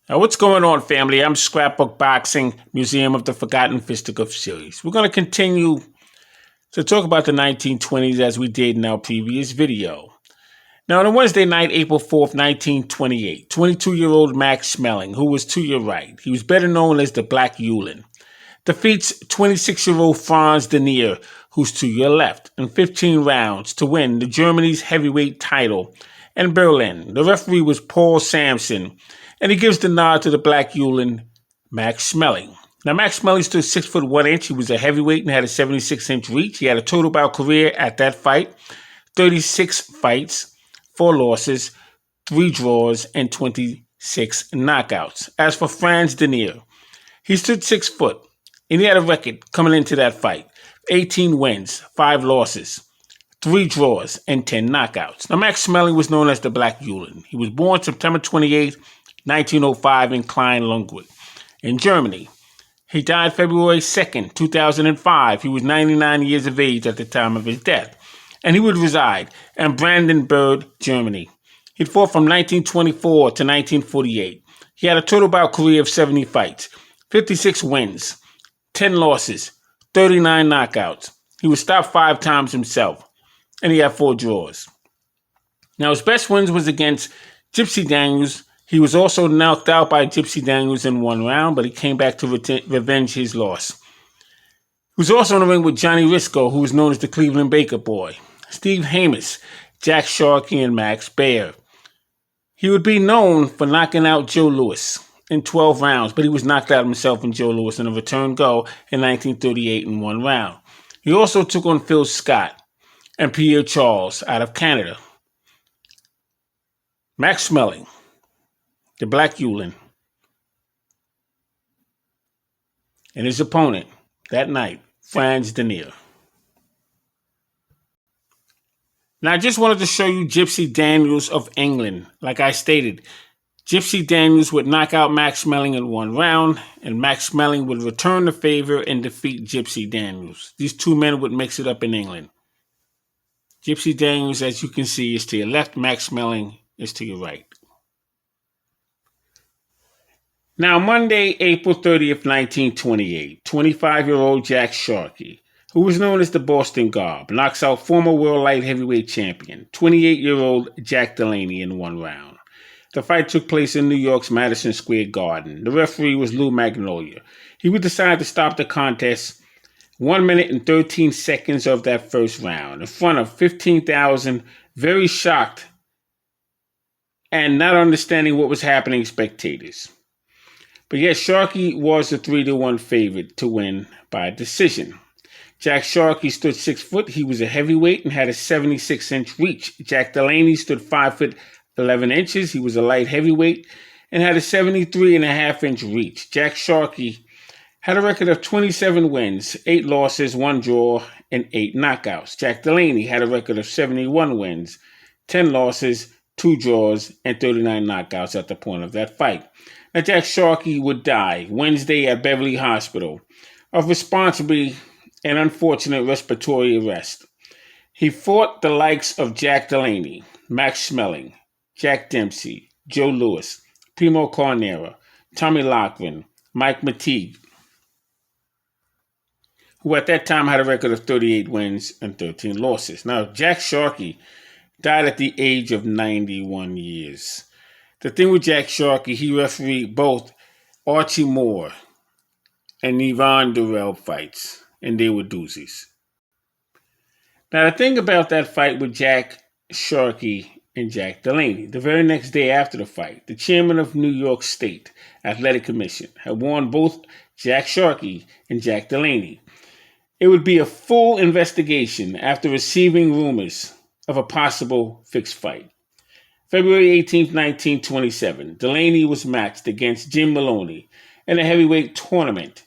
Now, what's going on, family? I'm Scrapbook Boxing, Museum of the Forgotten Fisticuffs series. We're going to continue to talk about the 1920s as we did in our previous video. Now, on Wednesday night, April 4th, 1928, 22-year-old Max Schmeling, who was to your right, he was better known as the Black Yulin, defeats 26-year-old Franz Denier, who's to your left, in 15 rounds to win the Germany's heavyweight title in Berlin. The referee was Paul Sampson, and he gives the nod to the Black Yulin, Max Schmeling. Now, Max Schmeling stood 6 foot 1 inch. He was a heavyweight and had a 76-inch reach. He had a total bout career at that fight, 36 fights, 4 losses, 3 draws, and 26 knockouts. As for Franz Denier, he stood 6 foot, and he had a record coming into that fight, 18 wins, 5 losses, 3 draws, and 10 knockouts. Now, Max Schmeling was known as the Black Yulin. He was born September 28, 1905 in Klein-Lungwitz in Germany. He died February 2nd, 2005. He was 99 years of age at the time of his death, and he would reside in Brandenburg, Germany. He fought from 1924 to 1948. He had a total bout career of 70 fights, 56 wins, 10 losses, 39 knockouts. He was stopped 5 times himself, and he had 4 draws. Now, his best wins was against Gypsy Daniels. He was also knocked out by Gypsy Daniels in 1 round, but he came back to revenge his loss. He was also in the ring with Johnny Risco, who was known as the Cleveland Baker Boy, Steve Hamas, Jack Sharkey, and Max Baer. He would be known for knocking out Joe Louis in 12 rounds, but he was knocked out himself and Joe Louis in a return go in 1938 in 1 round. He also took on Phil Scott and Pierre Charles out of Canada. Max Schmeling, the Black Yulin, and his opponent that night, Franz Denier. Now, I just wanted to show you Gypsy Daniels of England. Like I stated, Gypsy Daniels would knock out Max Schmeling in 1 round, and Max Schmeling would return the favor and defeat Gypsy Daniels. These 2 men would mix it up in England. Gypsy Daniels, as you can see, is to your left. Max Schmeling is to your right. Now, Monday, April 30th, 1928, 25-year-old Jack Sharkey, who was known as the Boston Garb, knocks out former world light heavyweight champion, 28-year-old Jack Delaney in 1 round. The fight took place in New York's Madison Square Garden. The referee was Lou Magnolia. He would decide to stop the contest 1 minute and 13 seconds of that first round in front of 15,000 very shocked and not understanding what was happening spectators. But yes, Sharkey was a 3-1 favorite to win by decision. Jack Sharkey stood 6 foot. He was a heavyweight and had a 76-inch reach. Jack Delaney stood 5 foot 11 inches. He was a light heavyweight and had a 73.5-inch reach. Jack Sharkey had a record of 27 wins, 8 losses, 1 draw, and 8 knockouts. Jack Delaney had a record of 71 wins, 10 losses, 2 draws, and 39 knockouts at the point of that fight. Now, Jack Sharkey would die Wednesday at Beverly Hospital of responsibly and unfortunate respiratory arrest. He fought the likes of Jack Delaney, Max Schmeling, Jack Dempsey, Joe Louis, Primo Carnera, Tommy Loughran, Mike McTeague, who at that time had a record of 38 wins and 13 losses. Now, Jack Sharkey died at the age of 91 years. The thing with Jack Sharkey, he refereed both Archie Moore and Yvonne Durrell fights, and they were doozies. Now, the thing about that fight with Jack Sharkey and Jack Delaney, the very next day after the fight, the chairman of New York State Athletic Commission had warned both Jack Sharkey and Jack Delaney it would be a full investigation after receiving rumors of a possible fixed fight. February 18, 1927, Delaney was matched against Jim Maloney in a heavyweight tournament.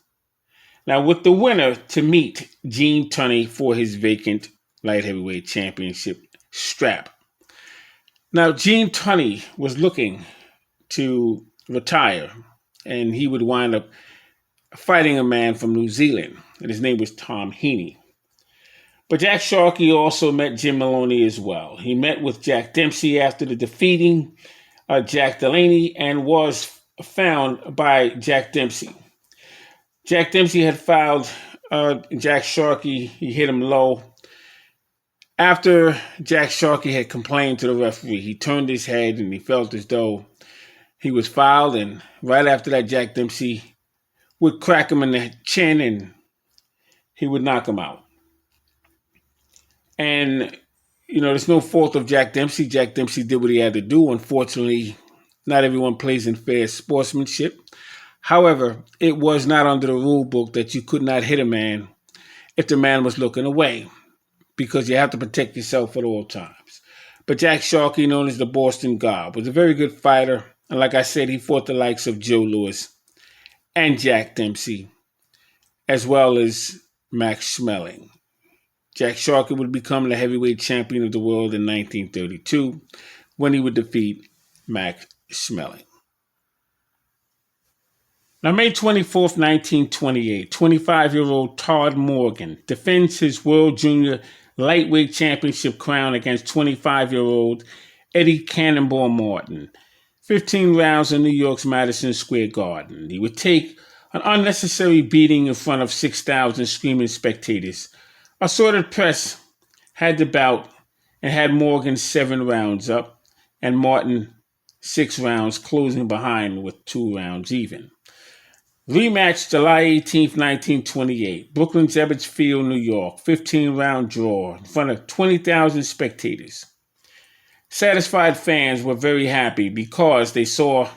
Now, with the winner to meet Gene Tunney for his vacant light heavyweight championship strap. Now, Gene Tunney was looking to retire, and he would wind up fighting a man from New Zealand, and his name was Tom Heaney. But Jack Sharkey also met Jim Maloney as well. He met with Jack Dempsey after the defeating Jack Delaney and was found by Jack Dempsey. Jack Dempsey had fouled Jack Sharkey. He hit him low. After Jack Sharkey had complained to the referee, he turned his head and he felt as though he was fouled. And right after that, Jack Dempsey would crack him in the chin and he would knock him out. And, there's no fault of Jack Dempsey. Jack Dempsey did what he had to do. Unfortunately, not everyone plays in fair sportsmanship. However, it was not under the rule book that you could not hit a man if the man was looking away, because you have to protect yourself at all times. But Jack Sharkey, known as the Boston God, was a very good fighter. And like I said, he fought the likes of Joe Louis and Jack Dempsey, as well as Max Schmeling. Jack Sharkey would become the heavyweight champion of the world in 1932 when he would defeat Max Schmeling. Now, May 24th, 1928, 25-year-old Todd Morgan defends his World Junior Lightweight Championship crown against 25-year-old Eddie Cannonball Martin. 15 rounds in New York's Madison Square Garden. He would take an unnecessary beating in front of 6,000 screaming spectators. Assorted press had the bout and had Morgan 7 rounds up and Martin 6 rounds, closing behind with 2 rounds even. Rematch July 18th, 1928, Brooklyn's Ebbets Field, New York, 15-round draw in front of 20,000 spectators. Satisfied fans were very happy because they saw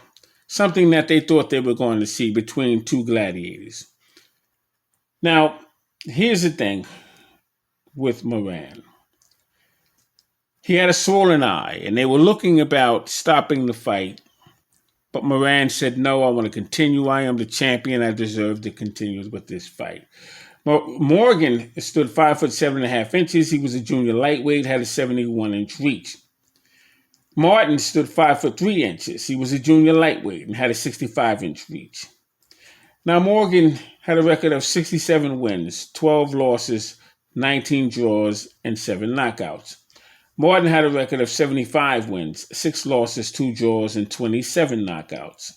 something that they thought they were going to see between two gladiators. Now, here's the thing with Moran. He had a swollen eye, and they were looking about stopping the fight. But Moran said, no, I want to continue. I am the champion. I deserve to continue with this fight. Morgan stood 5'7.5". He was a junior lightweight, had a 71-inch reach. Martin stood 5'3". He was a junior lightweight and had a 65-inch reach. Now, Morgan had a record of 67 wins, 12 losses, 19 draws, and 7 knockouts. Martin had a record of 75 wins, 6 losses, 2 draws, and 27 knockouts.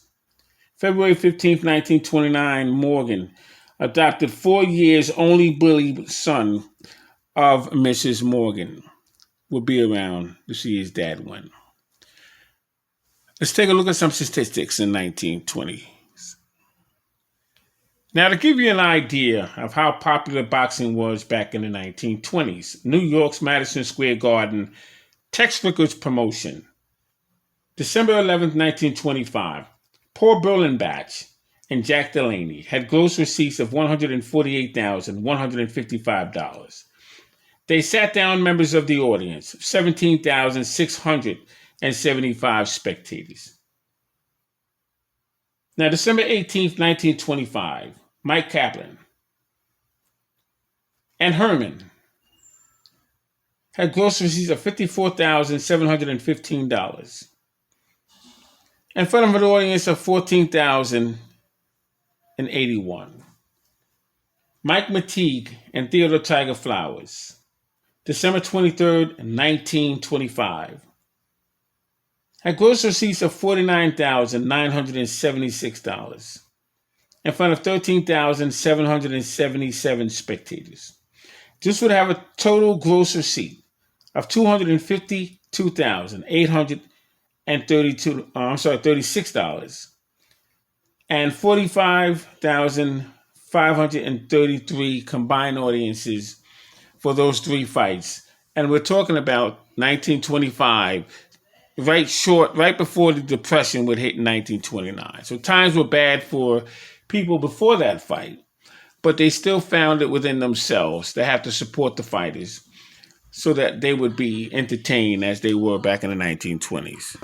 February 15, 1929, Morgan adopted 4 years only bully son of Mrs. Morgan. Would be around to see his dad win. Let's take a look at some statistics in 1920. Now, to give you an idea of how popular boxing was back in the 1920s, New York's Madison Square Garden, Tex Rickards Promotion. December 11th, 1925, Paul Berlenbach and Jack Delaney had gross receipts of $148,155. They sat down members of the audience, 17,675 spectators. Now, December 18th, 1925, Mike Kaplan and Herman had gross receipts of $54,715 in front of an audience of 14,081. Mike Mateague and Theodore Tiger Flowers, December 23rd, 1925, had gross receipts of $49,976 in front of 13,777 spectators. This would have a total gross receipt of $252,836 and 45,533 combined audiences for those 3 fights. And we're talking about 1925, right before the Depression would hit in 1929. So times were bad for people before that fight, but they still found it within themselves to have to support the fighters so that they would be entertained as they were back in the 1920s.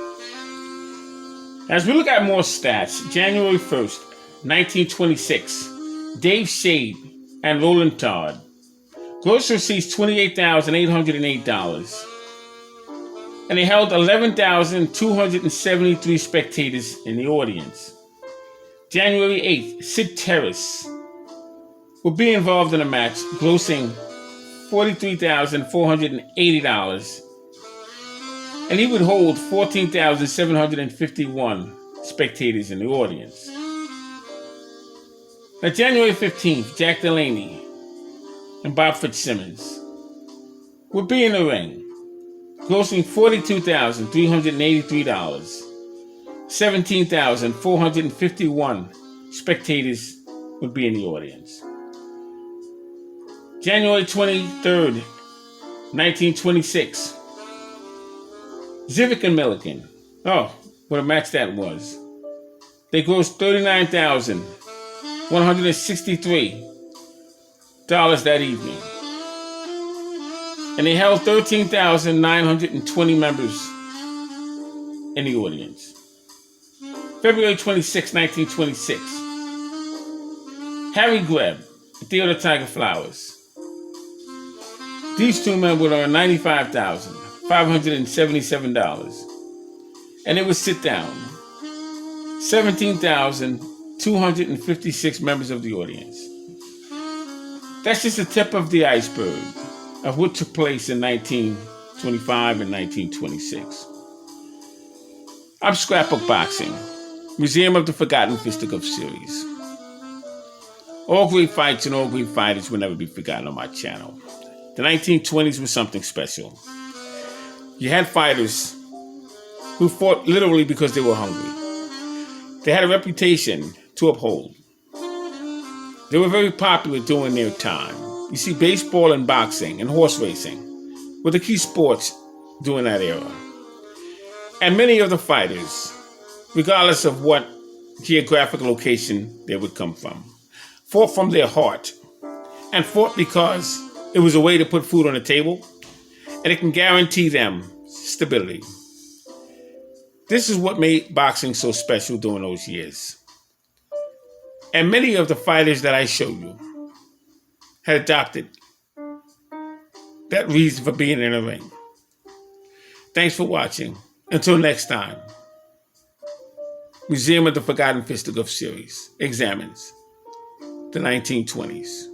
As we look at more stats, January 1st, 1926, Dave Shade and Roland Todd, gross receipts $28,808, and they held 11,273 spectators in the audience. January 8th, Sid Terrace would be involved in a match, grossing $43,480, and he would hold 14,751 spectators in the audience. Now, January 15th, Jack Delaney and Bob Fitzsimmons would be in the ring, grossing $42,383. 17,451 spectators would be in the audience. January 23rd, 1926, Zivik and Milliken. Oh, what a match that was. They grossed $39,163 that evening. And they held 13,920 members in the audience. February 26, 1926, Harry Greb and Theodore Tiger Flowers. These two men would earn $95,577. And they would sit down. 17,256 members of the audience. That's just the tip of the iceberg of what took place in 1925 and 1926. I'm Scrapbook Boxing, Museum of the Forgotten Fisticuffs series. All great fights and all great fighters will never be forgotten on my channel. The 1920s was something special. You had fighters who fought literally because they were hungry. They had a reputation to uphold. They were very popular during their time. You see, baseball and boxing and horse racing were the key sports during that era. And many of the fighters, regardless of what geographic location they would come from, fought from their heart and fought because it was a way to put food on the table and it can guarantee them stability. This is what made boxing so special during those years. And many of the fighters that I showed you had adopted that reason for being in the ring. Thanks for watching. Until next time, Museum of the Forgotten Fisticuffs series examines the 1920s.